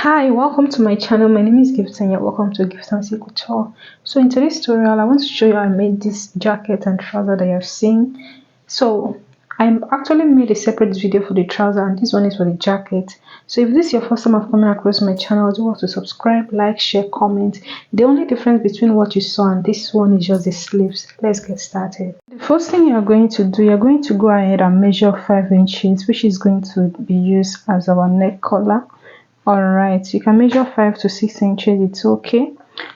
Hi, welcome to my channel. My name is Gift and you're welcome to Gift and Couture. So in today's tutorial, I want to show you how I made this jacket and trouser that you're seeing. So I actually made a separate video for the trouser and this one is for the jacket. So if this is your first time of coming across my channel, do want to subscribe, like, share, comment. The only difference between what you saw and this one is just the sleeves. Let's get started. The first thing you're going to do, you're going to go ahead and measure 5 inches, which is going to be used as our neck collar. All right, you can measure 5 to 6 inches, it's okay.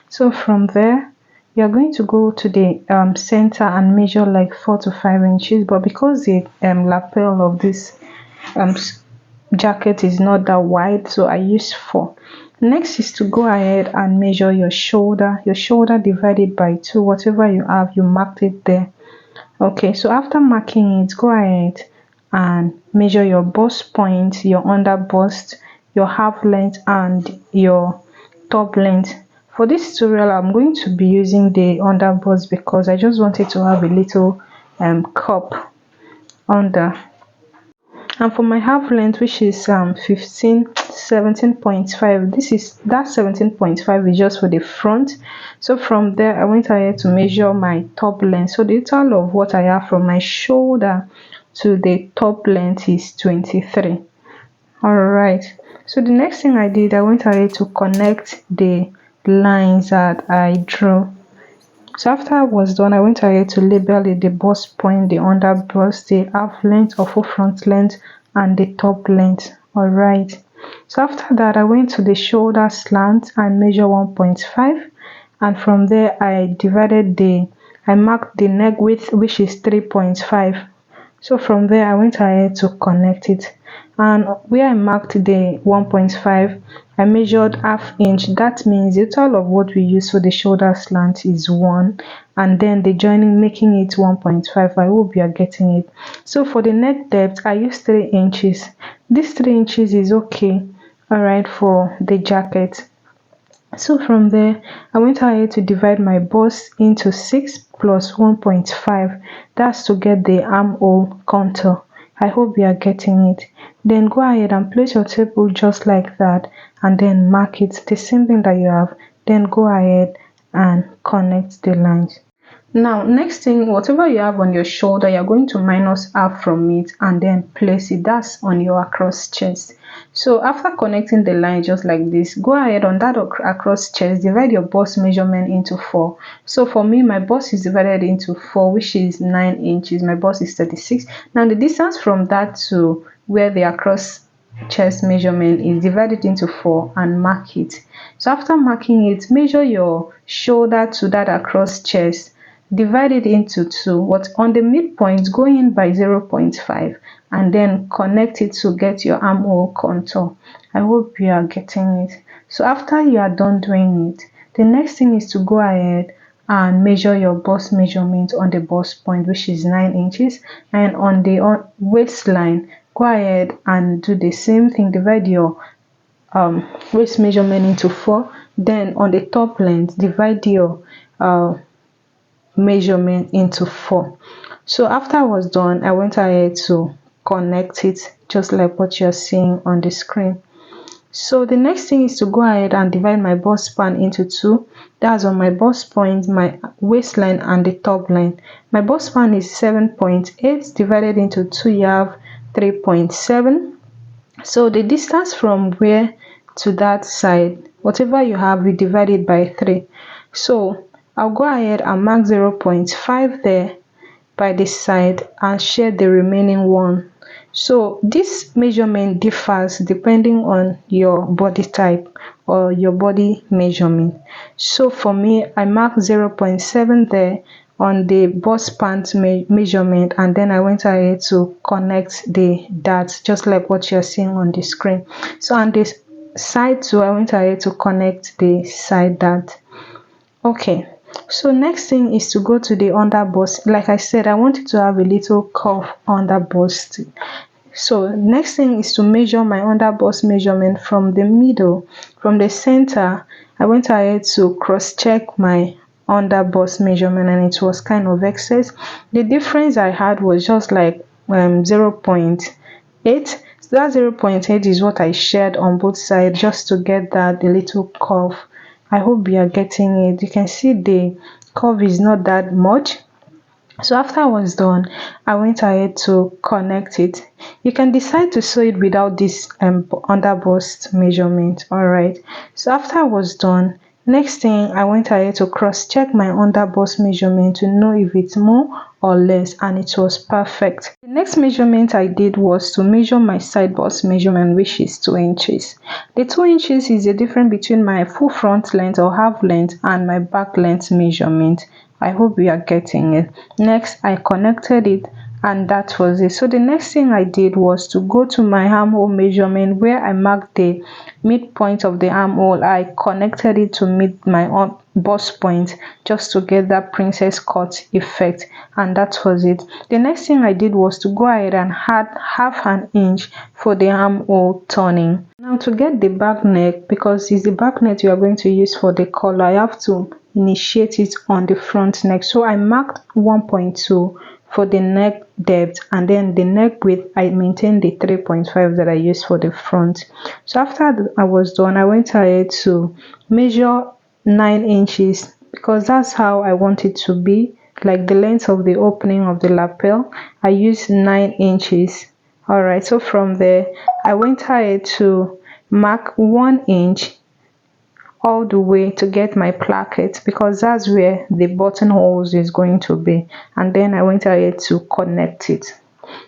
So from there you're going to go to the center and measure like 4 to 5 inches, but because the lapel of this jacket is not that wide, so I use 4. Next is to go ahead and measure your shoulder divided by 2. Whatever you have, you marked it there. Okay, so after marking it, go ahead and measure your bust point, your under bust, your half length and your top length. For this tutorial, I'm going to be using the under bust because I just wanted to have a little cup under. And for my half length, which is 17.5, this is that 17.5 is just for the front. So from there I went ahead to measure my top length. So the total of what I have from my shoulder to the top length is 23. All right, so the next thing I did, I went ahead to connect the lines that I drew. So after I was done, I went ahead to label it, the bust point, the under bust, the half length or full front length, and the top length. All right, so after that I went to the shoulder slant and measure 1.5, and from there I marked the neck width, which is 3.5. So from there I went ahead to connect it, and where I marked the 1.5, I measured half inch. That means the total of what we use for the shoulder slant is 1, and then the joining making it 1.5. I hope you are getting it. So for the neck depth, I used 3 inches. This 3 inches is okay, all right, for the jacket. So from there I went ahead to divide my bust into 6 plus 1.5. That's to get the armhole contour. I hope you are getting it. Then go ahead and place your table just like that and then mark it, the same thing that you have. Then go ahead and connect the lines. Now next thing, whatever you have on your shoulder, you're going to minus half from it and then place it. That's on your across chest. So after connecting the line just like this, go ahead on that across chest, divide your bust measurement into 4. So for me, my bust is divided into 4, which is 9 inches. My bust is 36. Now the distance from that to where the across chest measurement is, divided into 4 and mark it. So after marking it, measure your shoulder to that across chest, divide it into 2. What on the midpoint, go in by 0.5 and then connect it to get your armhole contour. I hope you are getting it. So after you are done doing it, the next thing is to go ahead and measure your bust measurement on the bust point, which is 9 inches, and on the waistline, go ahead and do the same thing, divide your waist measurement into 4. Then on the top length, divide your measurement into 4. So after I was done, I went ahead to connect it just like what you're seeing on the screen. So the next thing is to go ahead and divide my bust span into 2. That's on my bust point, my waistline, and the top line. My bust span is 7.8 divided into 2, you have 3.7. so the distance from where to that side, whatever you have, we divide it by 3. So I'll go ahead and mark 0.5 there by this side and share the remaining 1. So this measurement differs depending on your body type or your body measurement. So for me, I mark 0.7 there on the bust pant measurement, and then I went ahead to connect the darts just like what you're seeing on the screen. So on this side too, I went ahead to connect the side dart. Okay, so next thing is to go to the under bust. Like I said, I wanted to have a little curve under bust. So next thing is to measure my under bust measurement from the middle, from the center. I went ahead to cross check my under bust measurement and it was kind of excess. The difference I had was just like 0.8. that 0.8 is what I shared on both sides just to get that little curve. I hope you are getting it. You can see the curve is not that much. So after I was done, I went ahead to connect it. You can decide to sew it without this underbust measurement. All right, so after I was done, next thing I went ahead to cross check my underbust measurement to know if it's more or less, and it was perfect. The next measurement I did was to measure my side bust measurement, which is 2 inches. The 2 inches is the difference between my full front length or half length and my back length measurement. I hope you are getting it. Next, I connected it, and that was it. So the next thing I did was to go to my armhole measurement where I marked the midpoint of the armhole. I connected it to meet my own bust point just to get that princess cut effect, and that was it. The next thing I did was to go ahead and add half an inch for the armhole turning. Now to get the back neck, because it's the back neck you are going to use for the collar, I have to initiate it on the front neck. So I marked 1.2 for the neck depth, and then the neck width I maintained the 3.5 that I used for the front. So after I was done, I went ahead to measure 9 inches because that's how I want it to be, like the length of the opening of the lapel. I used 9 inches. All right, so from there I went ahead to mark 1 inch all the way to get my placket, because that's where the buttonholes is going to be, and then I went ahead to connect it.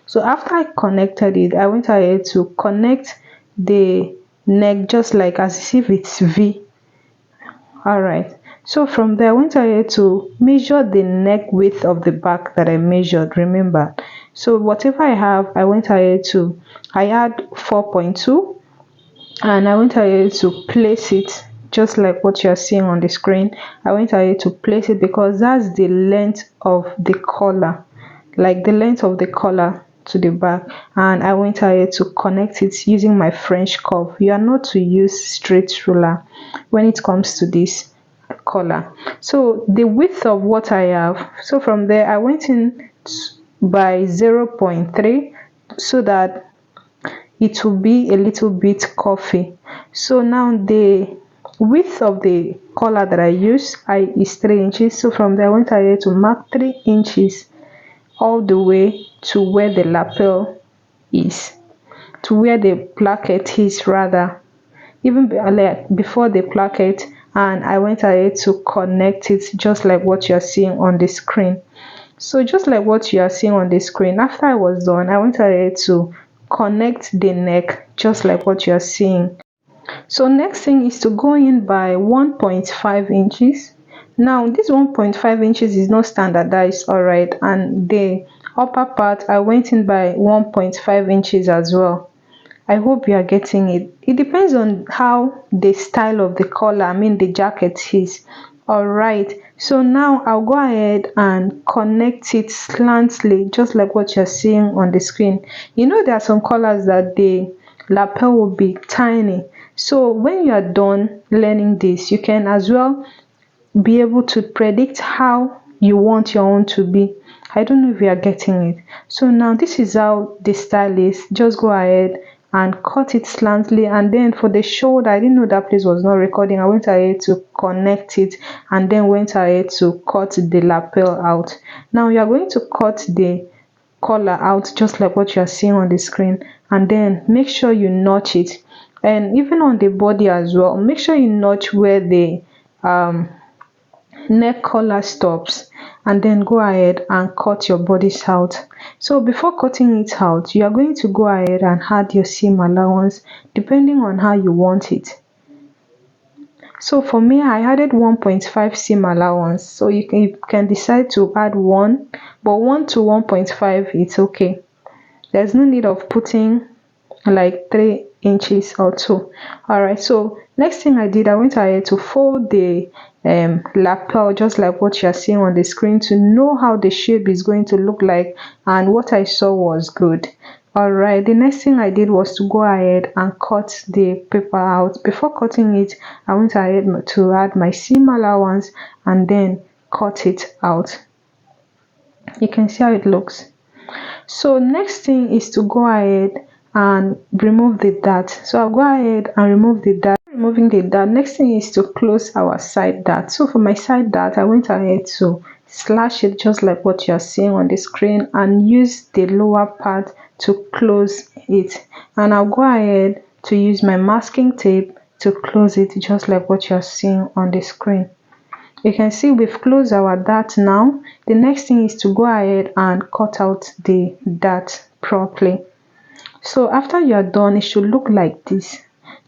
So after I connected it, I went ahead to connect the neck just like as if it's V. All right, so from there I went ahead to measure the neck width of the back that I measured, remember. So whatever I have, I went ahead to, I had 4.2, and I went ahead to place it just like what you are seeing on the screen. I went ahead to place it because that's the length of the collar, like the length of the collar to the back, and I went ahead to connect it using my French curve. You are not to use straight ruler when it comes to this collar. So the width of what I have, so from there I went in by 0.3 so that it will be a little bit curvy. So now the width of the collar that I use is 3 inches. So from there I went ahead to mark 3 inches all the way to where the lapel is, to where the placket is rather, even like before the placket, and I went ahead to connect it just like what you are seeing on the screen. So just like what you are seeing on the screen, after I was done, I went ahead to connect the neck just like what you are seeing. So next thing is to go in by 1.5 inches. Now this 1.5 inches is not standardized, all right, and the upper part I went in by 1.5 inches as well. I hope you are getting it. It depends on how the style of the collar, I mean the jacket is. All right, so now I'll go ahead and connect it slantly just like what you're seeing on the screen. You know, there are some collars that the lapel will be tiny, so when you are done learning this, you can as well be able to predict how you want your own to be. I don't know if you are getting it. So now this is how the style is. Just go ahead and cut it slantly, and then for the shoulder, I didn't know that place was not recording. I went ahead to connect it and then went ahead to cut the lapel out. Now you are going to cut the collar out just like what you are seeing on the screen, and then make sure you notch it, and even on the body as well, make sure you notch where the neck collar stops, and then go ahead and cut your bodice out. So before cutting it out, you are going to go ahead and add your seam allowance depending on how you want it. So for me, I added 1.5 seam allowance, so you can decide to add 1, but 1 to 1.5 it's okay. There's no need of putting like 3 inches or 2. All right, so next thing I did, I went ahead to fold the lapel just like what you are seeing on the screen to know how the shape is going to look like, and what I saw was good. All right, the next thing I did was to go ahead and cut the paper out. Before cutting it, I went ahead to add my seam allowance and then cut it out. You can see how it looks. So next thing is to go ahead and remove the dart. So I'll go ahead and remove the dart. Removing the dart, next thing is to close our side dart. So for my side dart, I went ahead to slash it just like what you are seeing on the screen and use the lower part to close it. And I'll go ahead to use my masking tape to close it just like what you are seeing on the screen. You can see we've closed our dart now. The next thing is to go ahead and cut out the dart properly. So after you are done, it should look like this.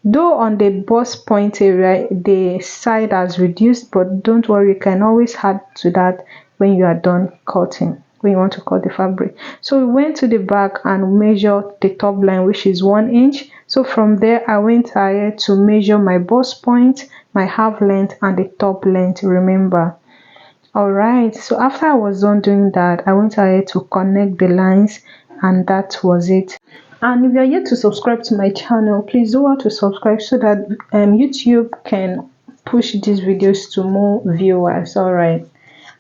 Though on the bust point area the side has reduced, but don't worry, you can always add to that when you are done cutting, when you want to cut the fabric. So we went to the back and measured the top line, which is 1 inch. So from there I went ahead to measure my bust point, my half length and the top length, remember. Alright, so after I was done doing that, I went ahead to connect the lines, and that was it. And if you are yet to subscribe to my channel, please do want to subscribe so that YouTube can push these videos to more viewers. Alright,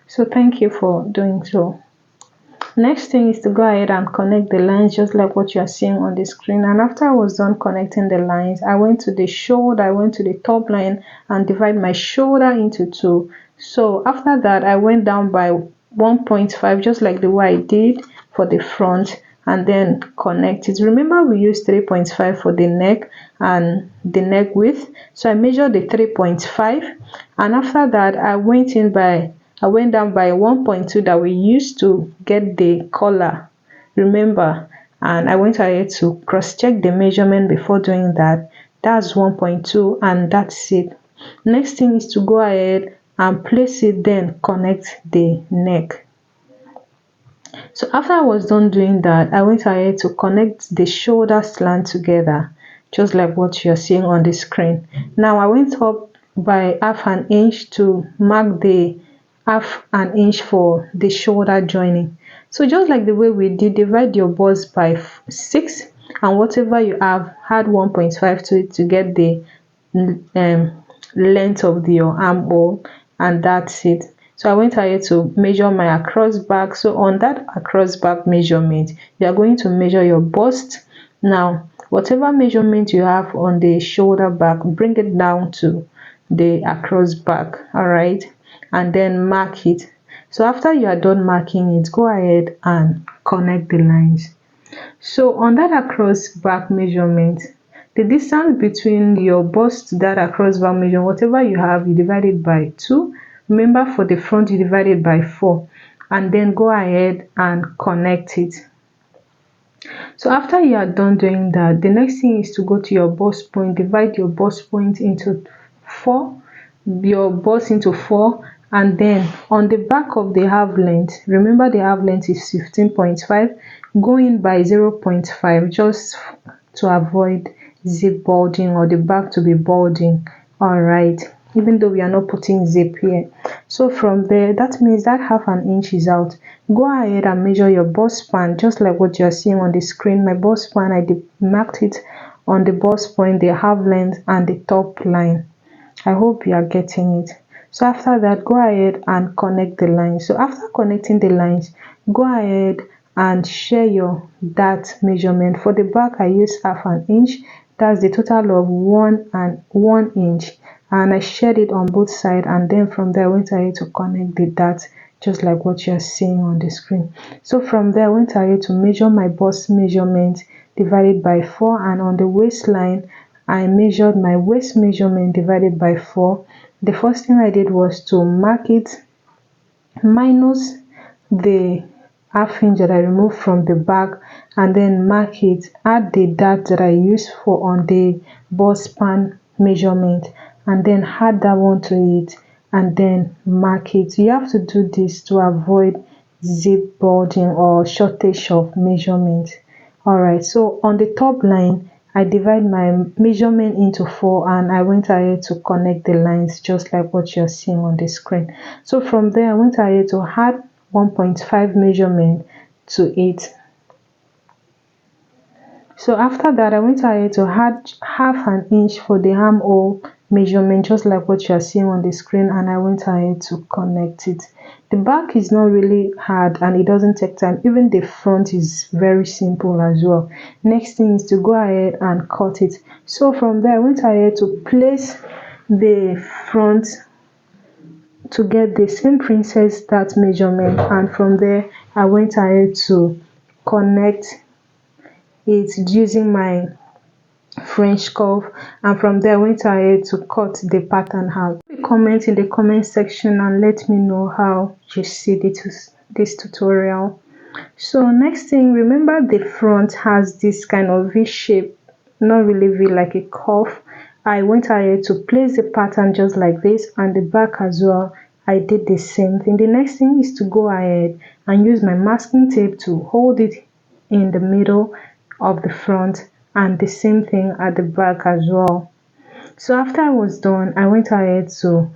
so thank you for doing so. Next thing is to go ahead and connect the lines just like what you are seeing on the screen. And after I was done connecting the lines, I went to the shoulder, I went to the top line and divide my shoulder into two. So after that I went down by 1.5 just like the way I did for the front, and then connect it. Remember we used 3.5 for the neck and the neck width, so I measured the 3.5, and after that I went down by 1.2 that we used to get the collar, remember, and I went ahead to cross check the measurement before doing that. That's 1.2 and that's it. Next thing is to go ahead and place it, then connect the neck. So after I was done doing that, I went ahead to connect the shoulder slant together just like what you're seeing on the screen. Now I went up by half an inch to mark the half an inch for the shoulder joining. So just like the way we did, divide your bust by 6, and whatever you have, add 1.5 to it to get the length of your armhole, and that's it. So I went ahead to measure my across back. So on that across back measurement, you are going to measure your bust. Now whatever measurement you have on the shoulder back, bring it down to the across back, all right, and then mark it. So after you are done marking it, go ahead and connect the lines. So on that across back measurement, the distance between your bust to that across back measurement, whatever you have, you divide it by 2. Remember for the front you divide it by 4, and then go ahead and connect it. So after you are done doing that, the next thing is to go to your bust point, divide your bust point into 4, your bust into 4, and then on the back of the half length, remember the half length is 15.5, go in by 0.5 just to avoid zip bulging or the back to be bulging, all right, even though we are not putting zip here. So from there, that means that half an inch is out. Go ahead and measure your bust span just like what you are seeing on the screen. My bust span, I marked it on the bust point, the half length and the top line. I hope you are getting it. So after that, go ahead and connect the lines. So after connecting the lines, go ahead and share your dart measurement. For the back I used half an inch, that's the total of 1 inch, and I shared it on both sides, and then from there I went ahead to connect the dart just like what you're seeing on the screen. So from there I went ahead to measure my bust measurement divided by 4, and on the waistline I measured my waist measurement divided by 4. The first thing I did was to mark it minus the half inch that I removed from the back, and then mark it, add the dart that I used for on the bust span measurement, and then add that one to it, and then mark it. You have to do this to avoid zip bulging or shortage of measurement. All right, so on the top line I divide my measurement into 4, and I went ahead to connect the lines just like what you're seeing on the screen. So from there I went ahead to add 1.5 measurement to it. So after that I went ahead to add half an inch for the armhole measurement just like what you are seeing on the screen, and I went ahead to connect it. The back is not really hard and it doesn't take time. Even the front is very simple as well. Next thing is to go ahead and cut it. So from there I went ahead to place the front to get the same princess start measurement, and from there I went ahead to connect it using my French curve, and from there I went ahead to cut the pattern out. Comment in the comment section and let me know how you see this tutorial. So next thing, remember the front has this kind of V shape, not really V, like a curve. I went ahead to place the pattern just like this, and the back as well I did the same thing. The next thing is to go ahead and use my masking tape to hold it in the middle of the front, and the same thing at the back as well. So after I was done, I went ahead to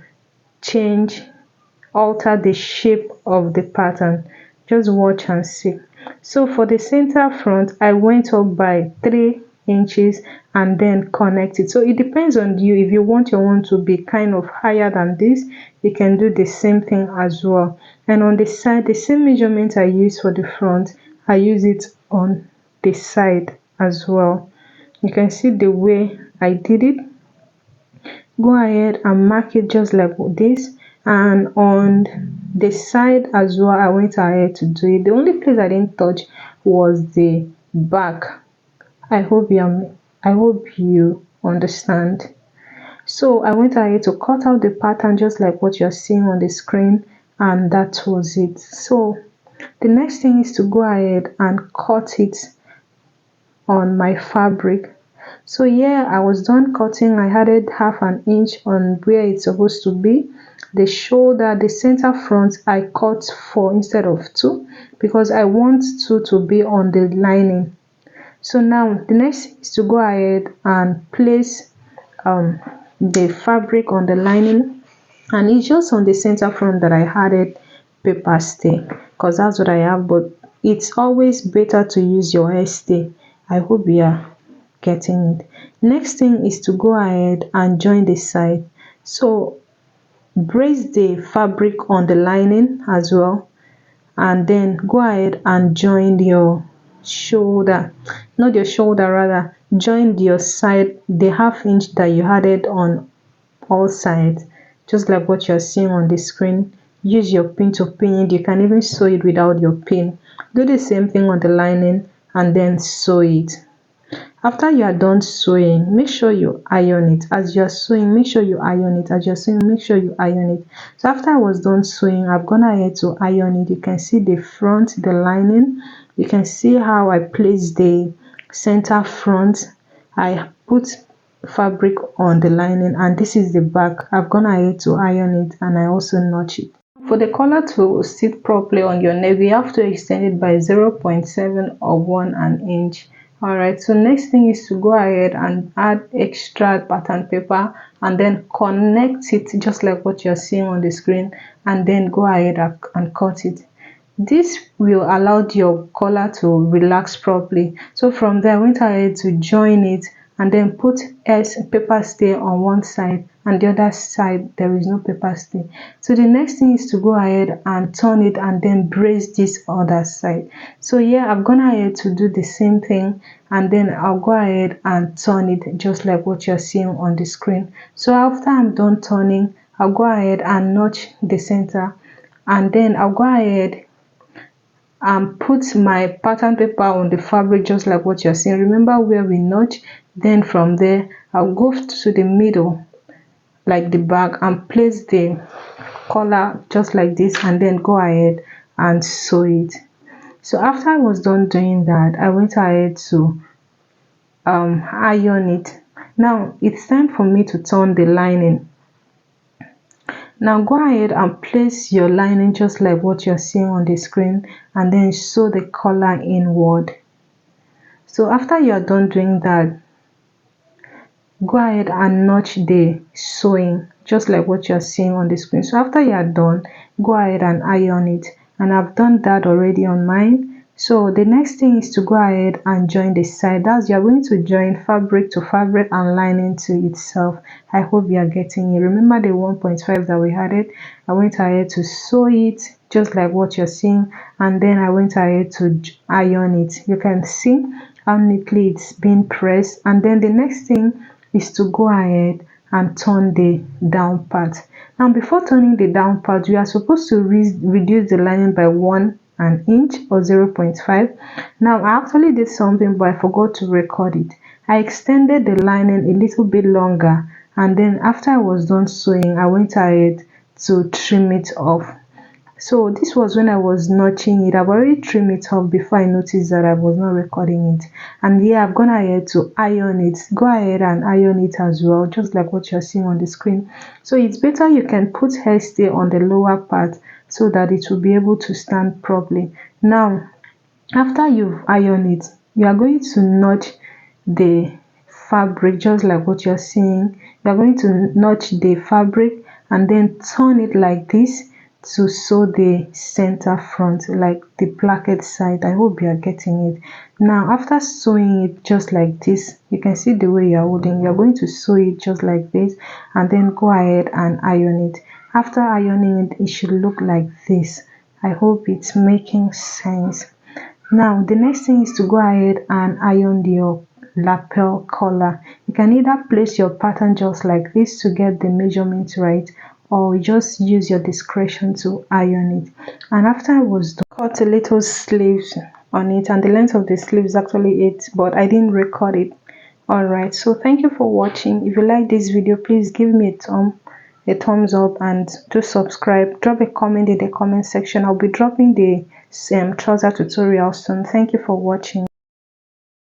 alter the shape of the pattern. Just watch and see. So for the center front, I went up by 3 inches and then connect it. So it depends on you. If you want your one to be kind of higher than this, you can do the same thing as well. And on the side, the same measurement I use for the front, I use it on the side as well. You can see the way I did it. Go ahead and mark it just like this, and on the side as well I went ahead to do it. The only place I didn't touch was the back. I hope you understand. So I went ahead to cut out the pattern just like what you're seeing on the screen, and that was it. So the next thing is to go ahead and cut it on my fabric. So yeah, I was done cutting. I added half an inch on where it's supposed to be. The shoulder, the center front, I cut 4 instead of 2 because I want 2 to be on the lining. So now the next thing is to go ahead and place the fabric on the lining, and it's just on the center front that I added paper stay because that's what I have, but it's always better to use your hair stay. I hope you are getting it. Next thing is to go ahead and join the side. So brace the fabric on the lining as well, and then go ahead and join your shoulder, not your shoulder, rather join your side, the half inch that you added on all sides, just like what you're seeing on the screen. Use your pin to pin it. You can even sew it without your pin. Do the same thing on the lining and then sew it. After you are done sewing, make sure you iron it. As you're sewing, make sure you iron it. As you're sewing, make sure you iron it. So after I was done sewing, I've gone ahead to iron it. You can see the front, the lining. You can see how I placed the center front. I put fabric on the lining, and this is the back. I've gone ahead to iron it, and I also notch it. For the collar to sit properly on your neck, you have to extend it by 0.7 or 1 inch. Alright, so next thing is to go ahead and add extra pattern paper and then connect it just like what you're seeing on the screen, and then go ahead and cut it. This will allow your collar to relax properly. So from there I went ahead to join it and then put paper stay on one side, and the other side there is no paper stay. So the next thing is to go ahead and turn it and then brace this other side. So yeah, I've gone ahead to do the same thing, and then I'll go ahead and turn it just like what you're seeing on the screen. So after I'm done turning, I'll go ahead and notch the center, and then I'll go ahead and put my pattern paper on the fabric just like what you're seeing. Remember where we notch. Then from there I'll go to the middle like the back and place the collar just like this, and then go ahead and sew it. So after I was done doing that, I went ahead to iron it. Now it's time for me to turn the lining. Now go ahead and place your lining just like what you're seeing on the screen, and then sew the collar inward. So after you are done doing that, go ahead and notch the sewing just like what you're seeing on the screen. So after you are done, go ahead and iron it, and I've done that already on mine. So the next thing is to go ahead and join the side. That's you're going to join fabric to fabric and lining to itself. I hope you are getting it. Remember the 1.5 that we added? I went ahead to sew it just like what you're seeing, and then I went ahead to iron it. You can see how neatly it's being pressed. And then the next thing is to go ahead and turn the down part. Now before turning the down part, we are supposed to reduce the lining by 1 inch or 0.5. Now I actually did something, but I forgot to record it. I extended the lining a little bit longer, and then after I was done sewing, I went ahead to trim it off. So this was when I was notching it. I've already trimmed it off before I noticed that I was not recording it. And yeah, I've gone ahead to iron it. Go ahead and iron it as well, just like what you're seeing on the screen. So it's better you can put hairstay on the lower part so that it will be able to stand properly. Now, after you've ironed it, you are going to notch the fabric just like what you're seeing. You're going to notch the fabric and then turn it like this to sew the center front, like the placket side. I hope you are getting it. Now after sewing it just like this, you can see the way you're holding. You're going to sew it just like this and then go ahead and iron it. After ironing it, it should look like this. I hope it's making sense. Now the next thing is to go ahead and iron your lapel collar. You can either place your pattern just like this to get the measurement right, or just use your discretion to iron it. And after I was done, cut a little sleeves on it, and the length of the sleeve is actually 8, but I didn't record it. Alright, so thank you for watching. If you like this video, please give me a thumbs up and do subscribe. Drop a comment in the comment section. I'll be dropping the trouser tutorial soon. Thank you for watching.